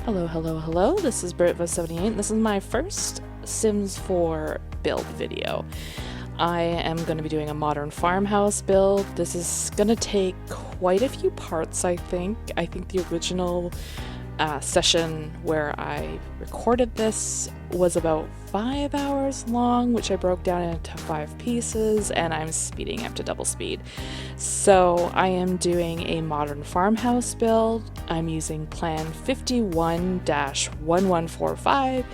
Hello, hello, hello. This is Britva78. This is my first Sims 4 build video. I am going to be doing a modern farmhouse build. This is going to take quite a few parts, I think. I think the original session where I recorded this was about 5 hours long, which I broke down into 5 pieces, and I'm speeding up to double speed. So I am doing a modern farmhouse build. I'm using plan 51-1145.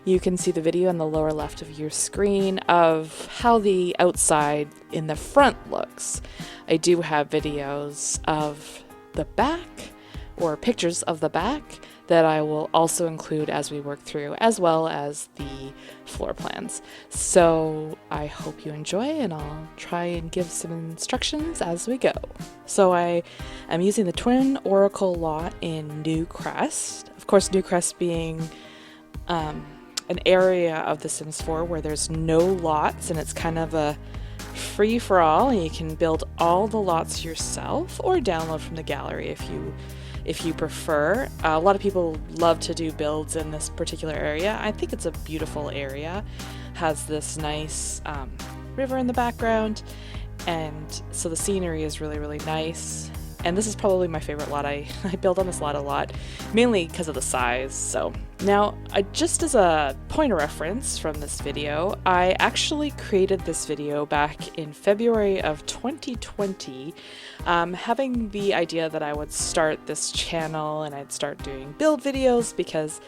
You can see the video in the lower left of your screen of how the outside in the front looks. I do have videos of the back, or pictures of the back, that I will also include as we work through, as well as the floor plans. So I hope you enjoy, and I'll try and give some instructions as we go. So I am using the Twin Oracle lot in Newcrest. Of course, Newcrest being an area of The Sims 4 where there's no lots, and it's kind of a free-for-all, and you can build all the lots yourself or download from the gallery if you prefer. A lot of people love to do builds in this particular area. I think it's a beautiful area. Has this nice river in the background, and so the scenery is really, really nice. And this is probably my favorite lot. I build on this lot a lot, mainly because of the size. So now, just as a point of reference from this video, I actually created this video back in February of 2020, having the idea that I would start this channel and I'd start doing build videos because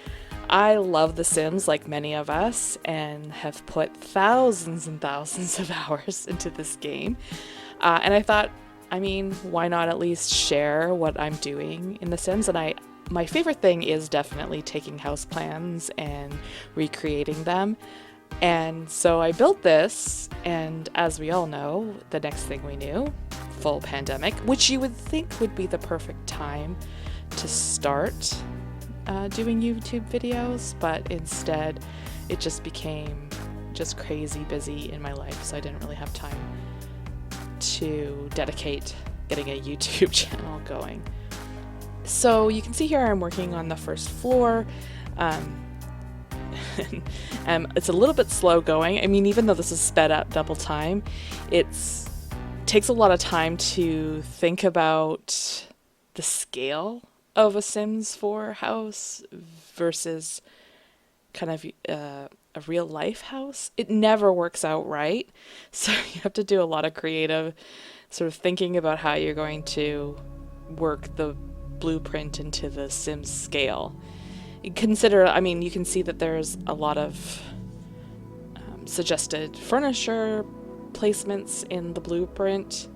I love The Sims, like many of us, and have put thousands and thousands of hours into this game. And I thought, I mean, why not at least share what I'm doing in The Sims? And my favorite thing is definitely taking house plans and recreating them. And so I built this, and as we all know, the next thing we knew, full pandemic, which you would think would be the perfect time to start doing YouTube videos, but instead it just became just crazy busy in my life, so I didn't really have time to dedicate getting a YouTube channel going. So you can see here I'm working on the first floor. It's a little bit slow going. I mean, even though this is sped up double time, it takes a lot of time to think about the scale of a Sims 4 house versus kind of a real life house. It never works out right. So you have to do a lot of creative sort of thinking about how you're going to work the blueprint into the Sims scale. Consider, I mean, you can see that there's a lot of suggested furniture placements in the blueprint.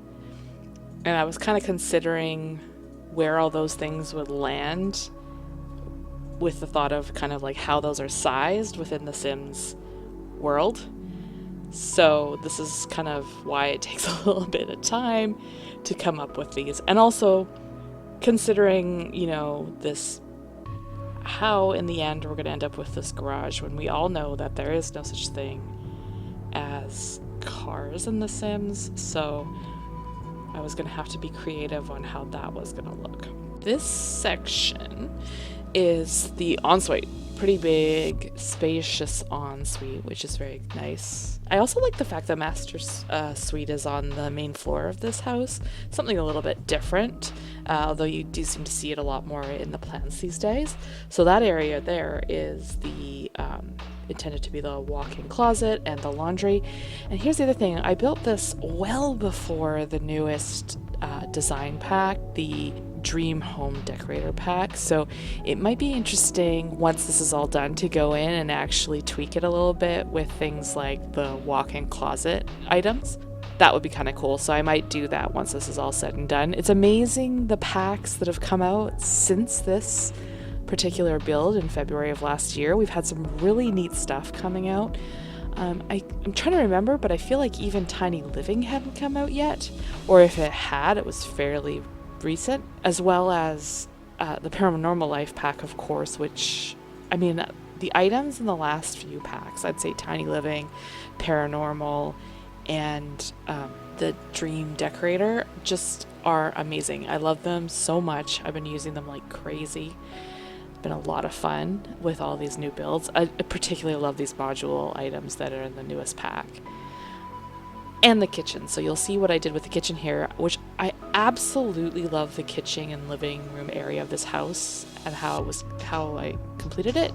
And I was kind of considering where all those things would land, with the thought of kind of like how those are sized within the Sims world. So this is kind of why it takes a little bit of time to come up with these. And also considering, you know, this, how in the end we're going to end up with this garage when we all know that there is no such thing as cars in the Sims. So I was going to have to be creative on how that was going to look. This section is the ensuite. Pretty big, spacious ensuite, which is very nice. I also like the fact that Master's suite is on the main floor of this house. Something a little bit different, although you do seem to see it a lot more in the plans these days. So that area there is the intended to be the walk-in closet and the laundry. And here's the other thing. I built this well before the newest design pack, the Dream Home Decorator pack, so it might be interesting once this is all done to go in and actually tweak it a little bit with things like the walk-in closet items. That would be kind of cool, so I might do that once this is all said and done. It's amazing the packs that have come out since this particular build in February of last year. We've had some really neat stuff coming out. I'm trying to remember, but I feel like even Tiny Living hadn't come out yet, or if it had, it was fairly recent, as well as the Paranormal Life pack, of course, which, I mean, the items in the last few packs, I'd say Tiny Living, Paranormal, and the Dream Decorator just are amazing. I love them so much. I've been using them like crazy. been a lot of fun with all these new builds. I particularly love these module items that are in the newest pack. And the kitchen. So you'll see what I did with the kitchen here, which I absolutely love the kitchen and living room area of this house and how I completed it.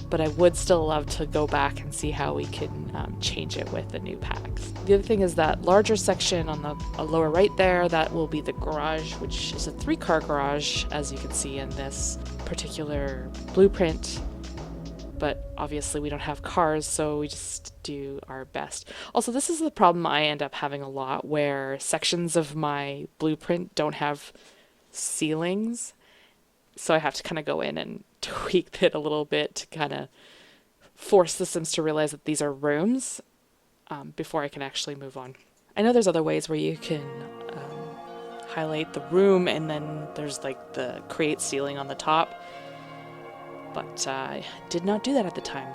But I would still love to go back and see how we can change it with the new packs. The other thing is that larger section on the lower right there, that will be the garage, which is a 3-car garage, as you can see in this particular blueprint. But obviously we don't have cars, so we just do our best. Also, this is the problem I end up having a lot, where sections of my blueprint don't have ceilings. So I have to kind of go in and tweak it a little bit to kind of force the Sims to realize that these are rooms before I can actually move on. I know there's other ways where you can highlight the room and then there's like the create ceiling on the top, but I did not do that at the time.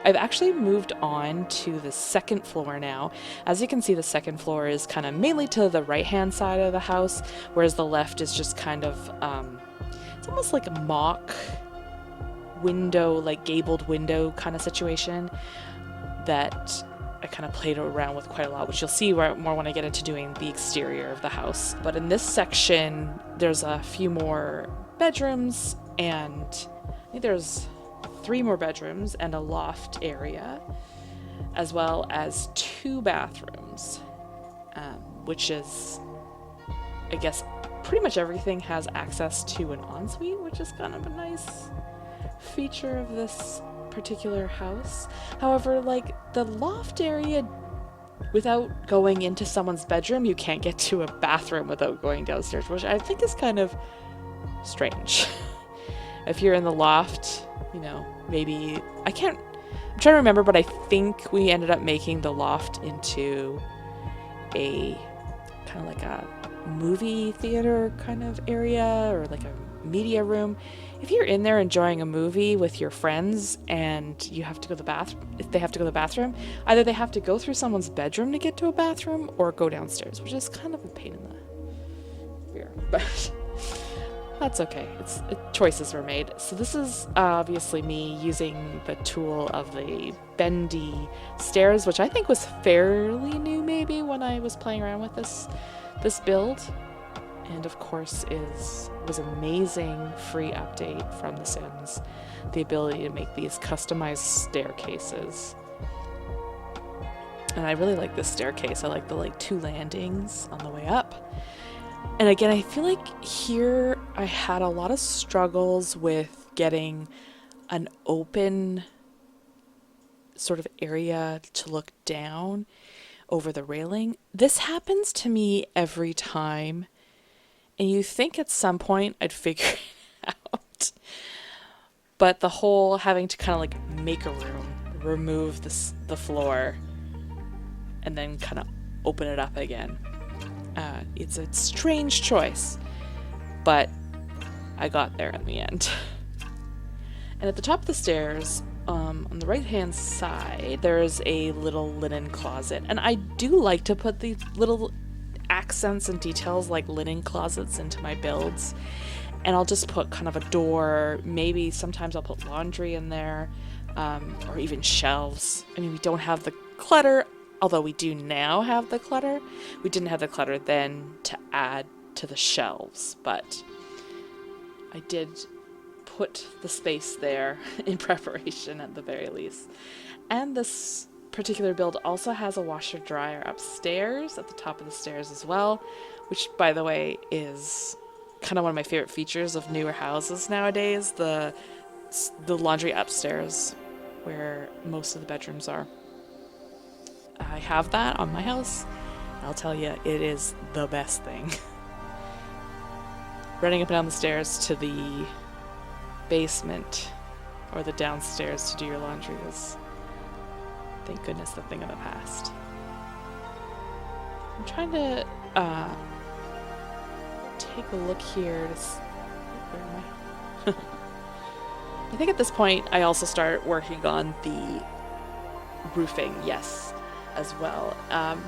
I've actually moved on to the second floor now. As you can see, the second floor is kind of mainly to the right-hand side of the house, whereas the left is just kind of, it's almost like a mock window, like gabled window kind of situation that I kind of played around with quite a lot, which you'll see more when I get into doing the exterior of the house. But in this section, there's a few more bedrooms, and I think there's 3 more bedrooms and a loft area, as well as 2 bathrooms, which is, I guess, pretty much everything has access to an ensuite, which is kind of a nice feature of this particular house. However, like the loft area, without going into someone's bedroom, you can't get to a bathroom without going downstairs, which I think is kind of strange. If you're in the loft, you know, maybe, I'm trying to remember, but I think we ended up making the loft into a kind of like a movie theater kind of area, or like a media room. If you're in there enjoying a movie with your friends and you have to go to the bathroom, if they have to go to the bathroom, either they have to go through someone's bedroom to get to a bathroom or go downstairs, which is kind of a pain in the rear, but that's okay. Choices were made. So this is obviously me using the tool of the bendy stairs, which I think was fairly new maybe when I was playing around with this build. And of course was amazing free update from The Sims, the ability to make these customized staircases. And I really like this staircase. I like the 2 landings on the way up. And again, I feel like here I had a lot of struggles with getting an open sort of area to look down over the railing. This happens to me every time, and you think at some point I'd figure it out. But the whole having to kind of like make a room, remove the floor, and then kind of open it up again. It's a strange choice, but I got there in the end. And at the top of the stairs, on the right-hand side, there's a little linen closet. And I do like to put these little accents and details like linen closets into my builds. And I'll just put kind of a door, maybe sometimes I'll put laundry in there, or even shelves. I mean, we don't have the clutter, although we do now have the clutter. We didn't have the clutter then to add to the shelves, but I did put the space there in preparation at the very least. And this particular build also has a washer dryer upstairs at the top of the stairs as well, which by the way is kind of one of my favorite features of newer houses nowadays, the laundry upstairs where most of the bedrooms are. I have that on my house. I'll tell you, it is the best thing. Running up and down the stairs to the basement or the downstairs to do your laundry is, thank goodness, the thing of the past. I'm trying to take a look here to where am I? I think at this point I also start working on the roofing, yes, as well.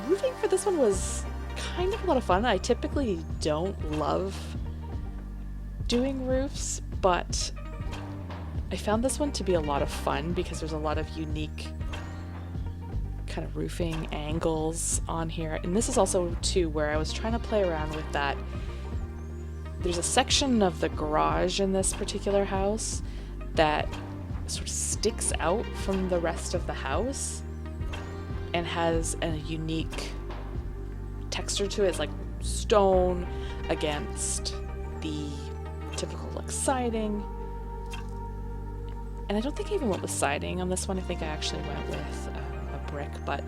Roofing for this one was kind of a lot of fun. I typically don't love doing roofs, but I found this one to be a lot of fun because there's a lot of unique kind of roofing angles on here. And this is also too where I was trying to play around with that. There's a section of the garage in this particular house that sort of sticks out from the rest of the house and has a unique texture to it. It's like stone against the typical like siding. And I don't think I even went with siding on this one. I think I actually went with a brick, but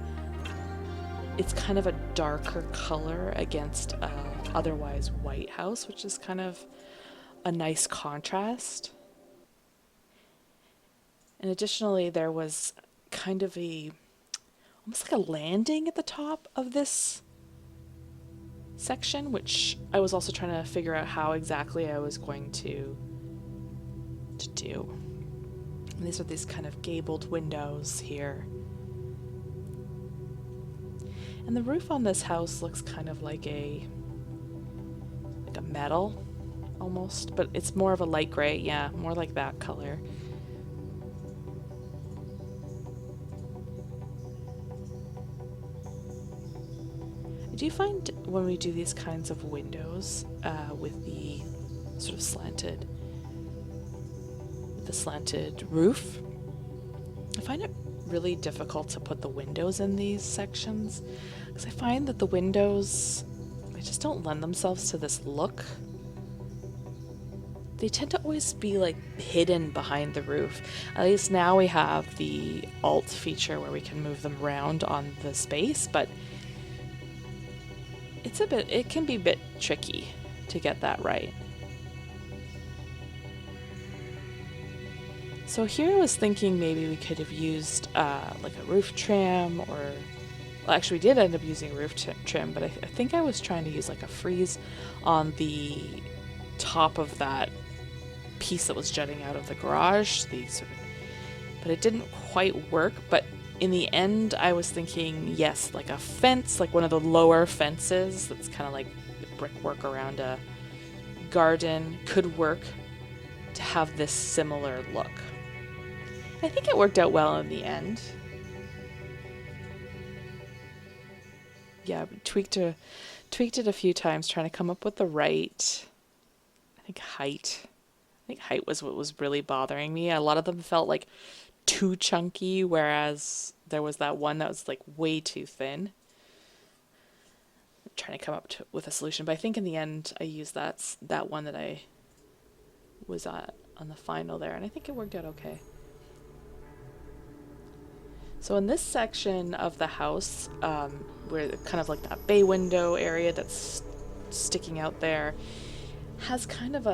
it's kind of a darker color against a otherwise white house, which is kind of a nice contrast. And additionally, there was kind of almost like a landing at the top of this section, which I was also trying to figure out how exactly I was going to do. And these are these kind of gabled windows here. And the roof on this house looks kind of like a metal almost, but it's more of a light gray, yeah, more like that color. I do find when we do these kinds of windows with the sort of slanted roof, I find it really difficult to put the windows in these sections because I find that the windows, they just don't lend themselves to this look. They tend to always be like hidden behind the roof. At least now we have the alt feature where we can move them around on the space, but it can be a bit tricky to get that right. So here I was thinking maybe we could have used like a roof trim, or well, actually we did end up using a roof trim, but I think I was trying to use like a frieze on the top of that piece that was jutting out of the garage, but it didn't quite work. But in the end I was thinking, yes, like a fence, like one of the lower fences that's kind of like brickwork around a garden could work to have this similar look. I think it worked out well in the end. Yeah, tweaked it a few times trying to come up with the right, height. I think height was what was really bothering me. A lot of them felt like too chunky, whereas there was that one that was like way too thin. I'm trying to come up with a solution, but I think in the end I used that one that I was on the final there, and I think it worked out okay. So in this section of the house, where kind of like that bay window area that's sticking out there, has kind of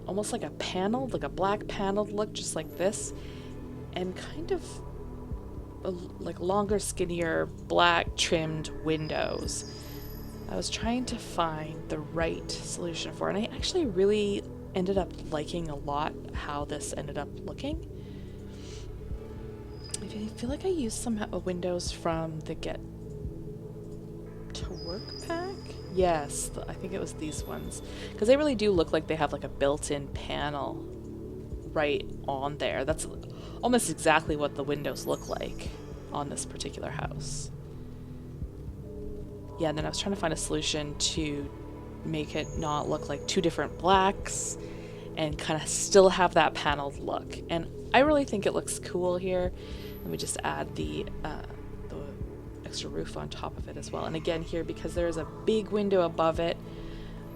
almost like a panel, like a black paneled look, just like this, and kind of like longer, skinnier, black trimmed windows. I was trying to find the right solution for it, and I actually really ended up liking a lot how this ended up looking. I feel like I used some windows from the Get to Work pack. Yes, I think it was these ones, because they really do look like they have like a built-in panel right on there. That's almost exactly what the windows look like on this particular house. Yeah, and then I was trying to find a solution to make it not look like two different blacks and kind of still have that paneled look. And I really think it looks cool here. Let me just add the extra roof on top of it as well. And again here, because there is a big window above it,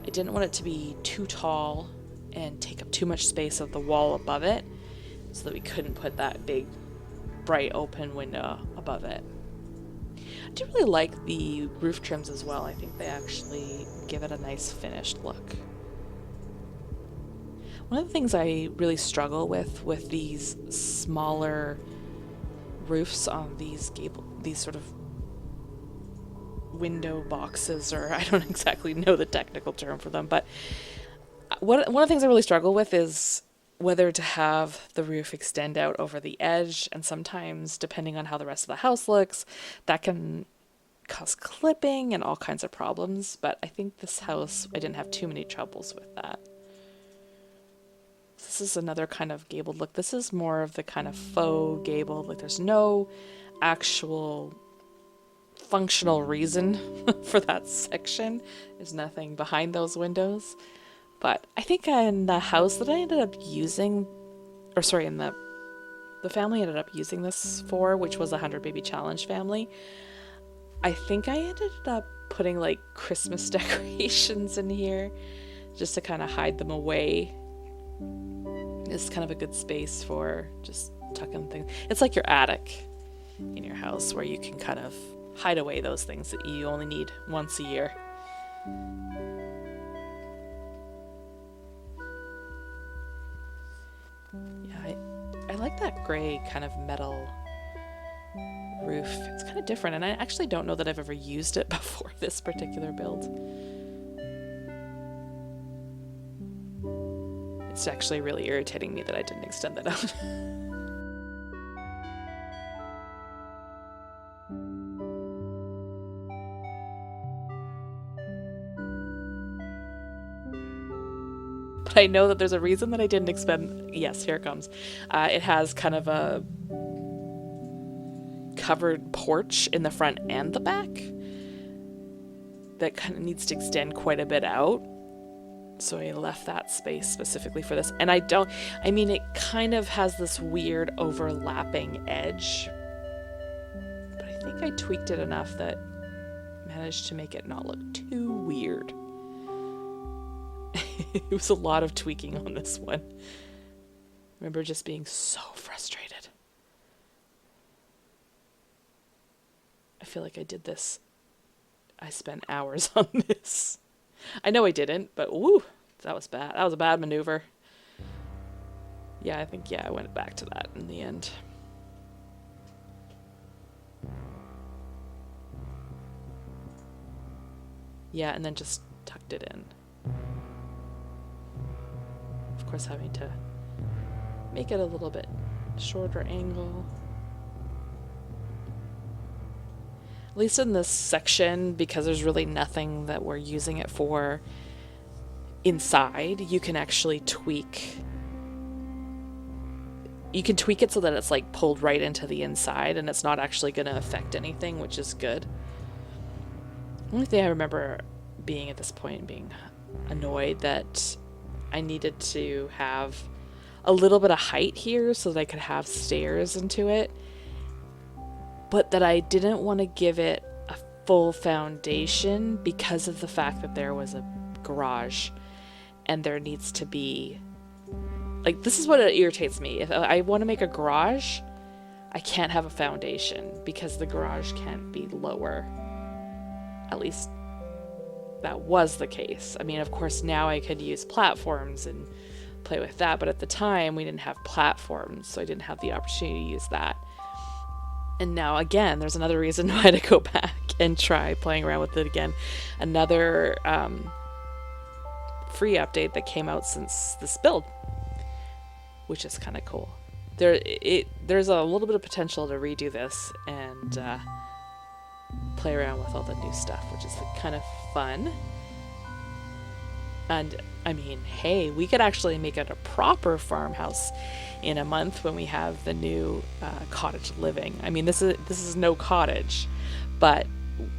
I didn't want it to be too tall and take up too much space of the wall above it, so that we couldn't put that big bright open window above it. I do really like the roof trims as well. I think they actually give it a nice finished look. One of the things I really struggle with these smaller roofs on these sort of window boxes, or I don't exactly know the technical term for them, but one of the things I really struggle with is whether to have the roof extend out over the edge, and sometimes, depending on how the rest of the house looks, that can cause clipping and all kinds of problems. But I think this house, I didn't have too many troubles with that. This is another kind of gabled look. This is more of the kind of faux gabled, like there's no actual functional reason for that section. There's nothing behind those windows. But I think in the house that I ended up using, or sorry, in the family I ended up using this for, which was a 100 Baby Challenge family, I think I ended up putting like Christmas decorations in here just to kind of hide them away. It's kind of a good space for just tucking things. It's like your attic in your house where you can kind of hide away those things that you only need once a year. Yeah, I like that gray kind of metal roof. It's kind of different, and I actually don't know that I've ever used it before this particular build. It's actually really irritating me that I didn't extend that out. But I know that there's a reason that I didn't expand. Yes, here it comes. It has kind of a covered porch in the front and the back that kind of needs to extend quite a bit out. So I left that space specifically for this. And it kind of has this weird overlapping edge, but I think I tweaked it enough that managed to make it not look too weird. It was a lot of tweaking on this one. I remember just being so frustrated. I feel like I did this. I spent hours on this. I know I didn't, but woo, that was bad. That was a bad maneuver. Yeah, I think, I went back to that in the end. Yeah, and then just tucked it in. Of course, having to make it a little bit shorter angle. At least in this section, because there's really nothing that we're using it for inside, you can actually tweak. You can tweak it so that it's like pulled right into the inside and it's not actually going to affect anything, which is good. The only thing I remember being at this point being annoyed that I needed to have a little bit of height here so that I could have stairs into it, but that I didn't want to give it a full foundation because of the fact that there was a garage and there needs to be, like, this is what irritates me. If I want to make a garage, I can't have a foundation because the garage can't be lower. At least that was the case. I mean, of course, now I could use platforms and play with that, but at the time we didn't have platforms, so I didn't have the opportunity to use that. And now, again, there's another reason why to go back and try playing around with it again. Another free update that came out since this build, which is kind of cool. There's a little bit of potential to redo this and play around with all the new stuff, which is kind of fun. And I mean, hey, we could actually make it a proper farmhouse in a month when we have the new cottage living. I mean, this is no cottage, but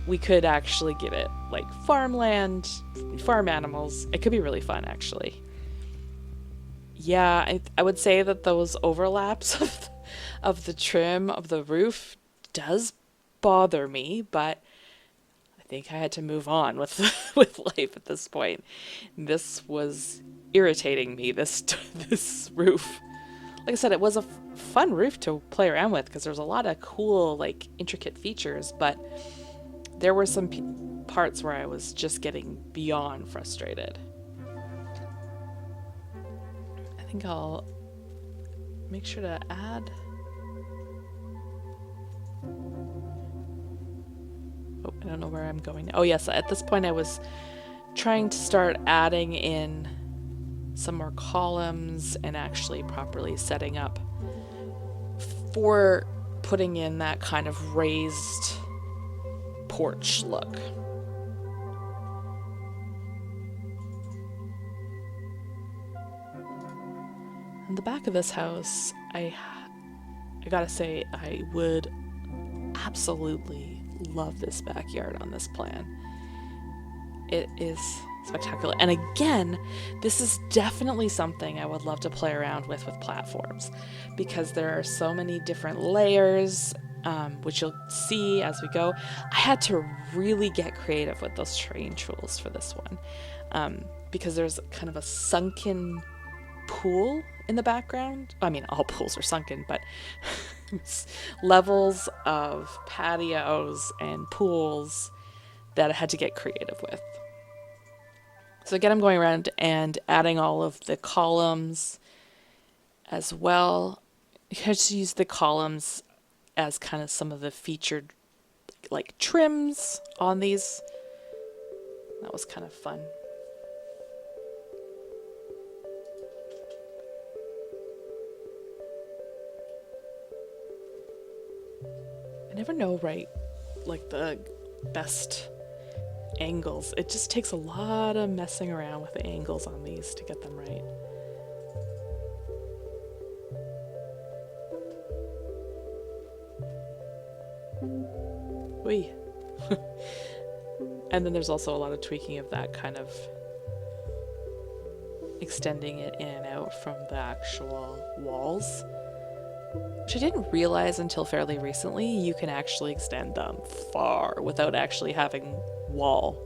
we could actually give it like farmland, farm animals. It could be really fun, actually. Yeah, I would say that those overlaps of the trim of the roof does bother me, but I think I had to move on with with life at this point. This was irritating me, this roof. Like I said, it was a fun roof to play around with because there's a lot of cool, like, intricate features, but there were some parts where I was just getting beyond frustrated. I think I'll make sure to add. Oh, I don't know where I'm going. Oh yes, at this point I was trying to start adding in some more columns and actually properly setting up for putting in that kind of raised porch look. In the back of this house, I gotta say, I would absolutely love this backyard on this plan. It is spectacular. And again, this is definitely something I would love to play around with platforms, because there are so many different layers, which you'll see as we go. I had to really get creative with those terrain tools for this one, because there's kind of a sunken pool in the background. I mean, all pools are sunken, but levels of patios and pools that I had to get creative with. So again, I'm going around and adding all of the columns as well. You have to use the columns as kind of some of the featured like trims on these. That was kind of fun. I never know like the best angles. It just takes a lot of messing around with the angles on these to get them right. Whee! And then there's also a lot of tweaking of that, kind of extending it in and out from the actual walls, which I didn't realize until fairly recently. You can actually extend them far without actually having wall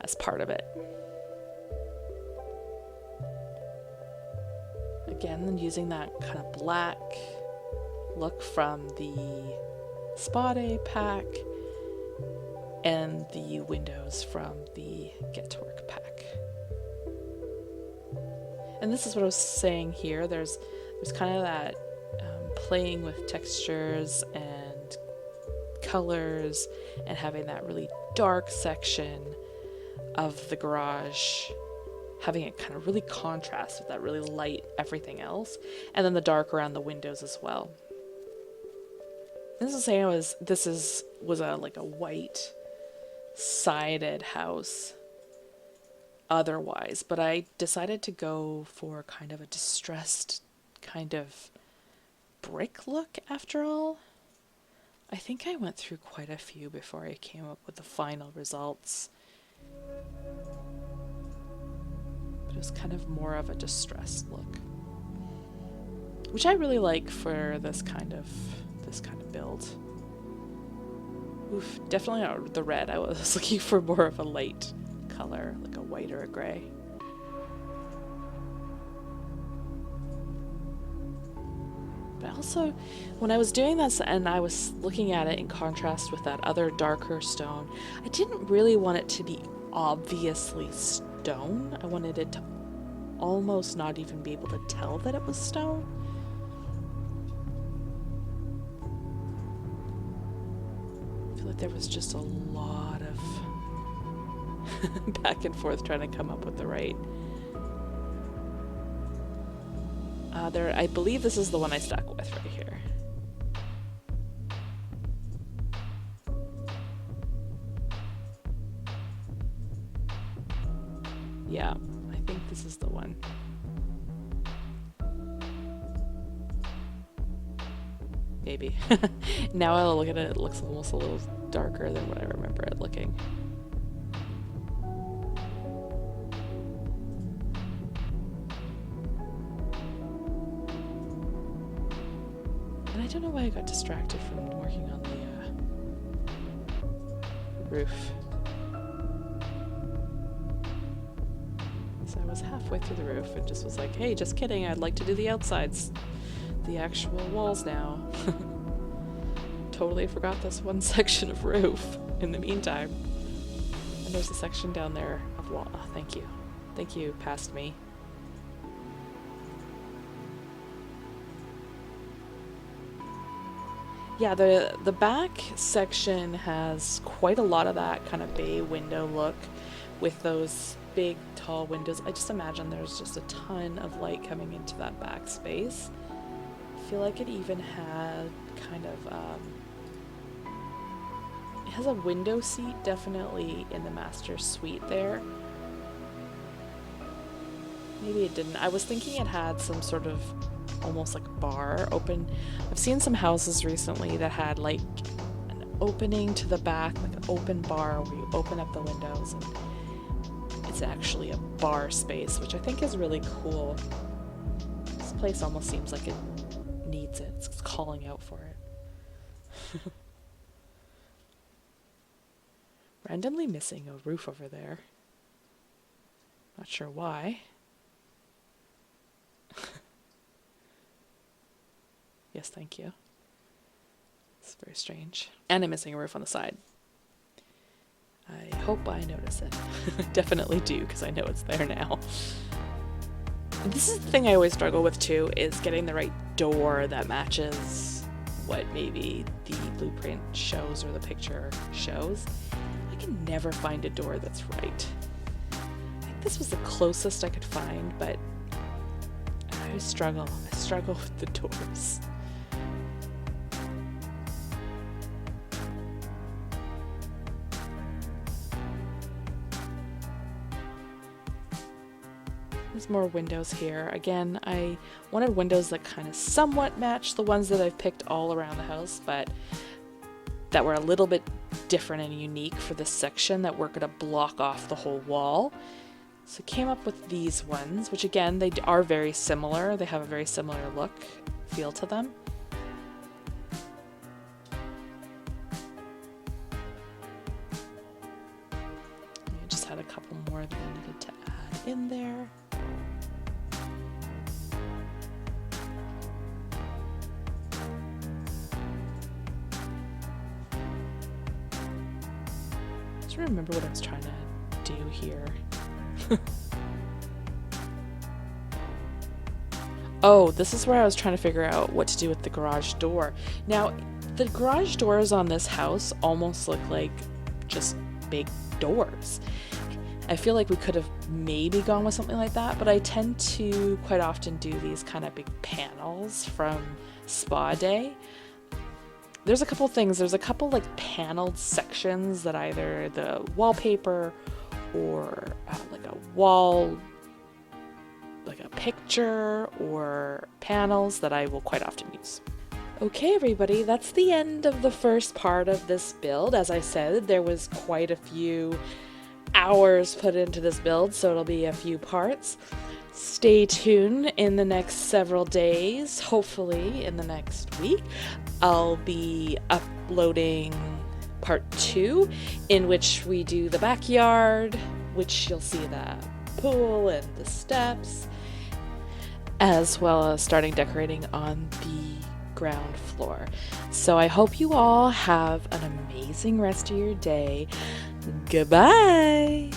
as part of it. Again, then using that kind of black look from the Spade pack and the windows from the Get to Work pack. And this is what I was saying here. There's kind of that playing with textures and colors and having that really dark section of the garage, having it kind of really contrast with that really light everything else, and then the dark around the windows as well. And this is saying was a like a white sided house otherwise, but I decided to go for kind of a distressed kind of brick look after all. I think I went through quite a few before I came up with the final results. But it was kind of more of a distressed look, which I really like for this kind of build. Oof, definitely not the red. I was looking for more of a light color, like a white or a gray. But also, when I was doing this and I was looking at it in contrast with that other darker stone, I didn't really want it to be obviously stone. I wanted it to almost not even be able to tell that it was stone. I feel like there was just a lot of back and forth trying to come up with the right. I believe this is the one I stuck with right here. Yeah, I think this is the one. Maybe. Now I look at it, it looks almost a little darker than what I remember it looking. And I don't know why I got distracted from working on the roof. So I was halfway through the roof and just was like, hey, just kidding, I'd like to do the outsides, the actual walls now. Totally forgot this one section of roof in the meantime. And there's a section down there of wall. Oh, thank you. Thank you, past me. Yeah, the back section has quite a lot of that kind of bay window look with those big, tall windows. I just imagine there's just a ton of light coming into that back space. I feel like it even had kind of, it has a window seat definitely in the master suite there. Maybe it didn't. I was thinking it had some sort of almost like a bar open. I've seen some houses recently that had like an opening to the back, like an open bar where you open up the windows and it's actually a bar space, which I think is really cool. This place almost seems like it needs it. It's calling out for it. Randomly missing a roof over there. Not sure why. Yes, thank you. It's very strange. And I'm missing a roof on the side. I hope I notice it. I definitely do, because I know it's there now. This is the thing I always struggle with too, is getting the right door that matches what maybe the blueprint shows or the picture shows. I can never find a door that's right. I think this was the closest I could find, but I struggle with the doors. There's more windows here. Again, I wanted windows that kind of somewhat match the ones that I've picked all around the house, but that were a little bit different and unique for this section that were going to block off the whole wall. So I came up with these ones, which again, they are very similar. They have a very similar look, feel to them. I just had a couple more that I needed to add in there. I don't remember what I was trying to do here. Oh, this is where I was trying to figure out what to do with the garage door. Now, the garage doors on this house almost look like just big doors. I feel like we could have maybe gone with something like that, but I tend to quite often do these kind of big panels from Spa Day. There's a couple things. There's a couple like paneled sections that either the wallpaper or like a wall, like a picture or panels that I will quite often use. Okay, everybody, that's the end of the first part of this build. As I said, there was quite a few hours put into this build, so it'll be a few parts. Stay tuned in the next several days, hopefully in the next week. I'll be uploading part 2, in which we do the backyard, which you'll see the pool and the steps, as well as starting decorating on the ground floor. So I hope you all have an amazing rest of your day. Goodbye!